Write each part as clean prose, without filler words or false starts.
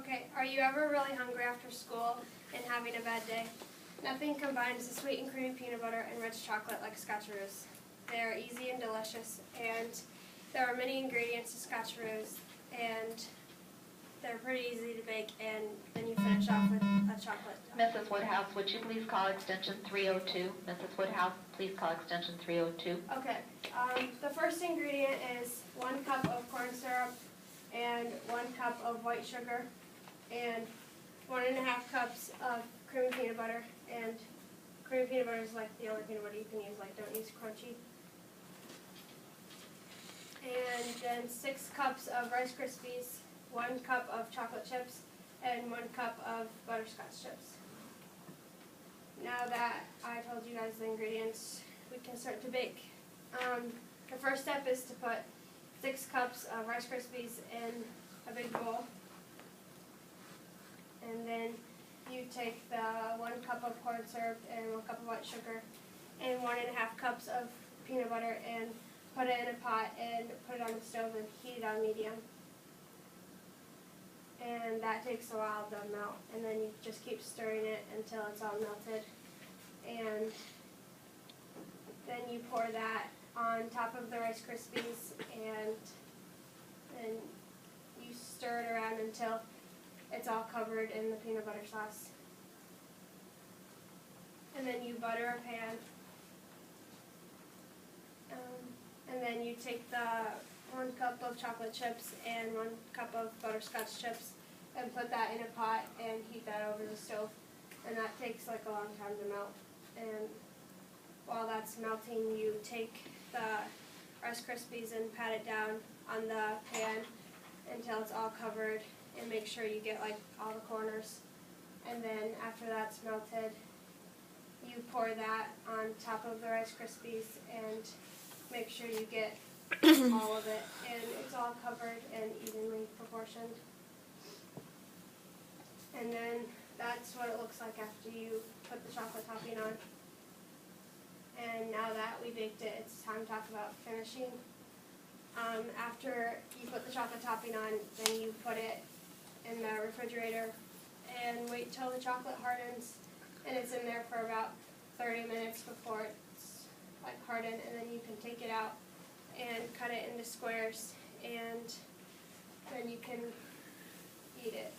Okay, are you ever really hungry after school and having a bad day? Nothing combines the sweet and creamy peanut butter and rich chocolate like Scotcheroos. They are easy and delicious, and there are many ingredients to Scotcheroos, and they're pretty easy to bake, and then you finish off with a chocolate. Mrs. Woodhouse, would you please call extension 302? Mrs. Woodhouse, please call extension 302. Okay, the first ingredient is 1 cup of corn syrup and 1 cup of white sugar and 1.5 cups of creamy peanut butter. And creamy peanut butter is like the only peanut butter you can use, like don't use crunchy. And then 6 cups of Rice Krispies, 1 cup of chocolate chips, and 1 cup of butterscotch chips. Now that I told you guys the ingredients, we can start to bake. The first step is to put 6 cups of Rice Krispies in a big bowl. And then you take the 1 cup of corn syrup and 1 cup of white sugar and 1.5 cups of peanut butter and put it in a pot and put it on the stove and heat it on medium. And that takes a while to melt, and then you just keep stirring it until it's all melted. And then you pour that on top of the Rice Krispies, and then you stir it around until it's all covered in the peanut butter sauce. And then you butter a pan, and then you take the 1 cup of chocolate chips and 1 cup of butterscotch chips and put that in a pot and heat that over the stove. And that takes like a long time to melt. And while that's melting, you take the Rice Krispies and pat it down on the pan until it's all covered, and make sure you get like all the corners. And then after that's melted, you pour that on top of the Rice Krispies and make sure you get all of it, and it's all covered and evenly proportioned. And then that's what it looks like after you put the chocolate topping on. And now that we baked it, it's time to talk about finishing. After you put the chocolate topping on, then you put it in the refrigerator and wait till the chocolate hardens, and it's in there for about 30 minutes before it's like hardened, and then you can take it out and cut it into squares, and then you can eat it.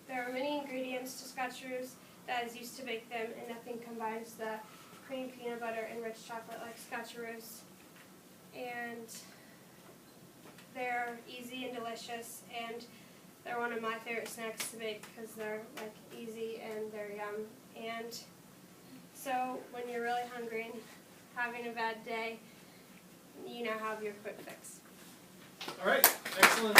There are many ingredients to Scotcheroos that is used to bake them, and nothing combines the creamy peanut butter and rich chocolate like Scotcheroos. And they're easy and delicious, and they're one of my favorite snacks to bake because they're like easy and they're yum. And so when you're really hungry and having a bad day, you now have your quick fix. All right, excellent.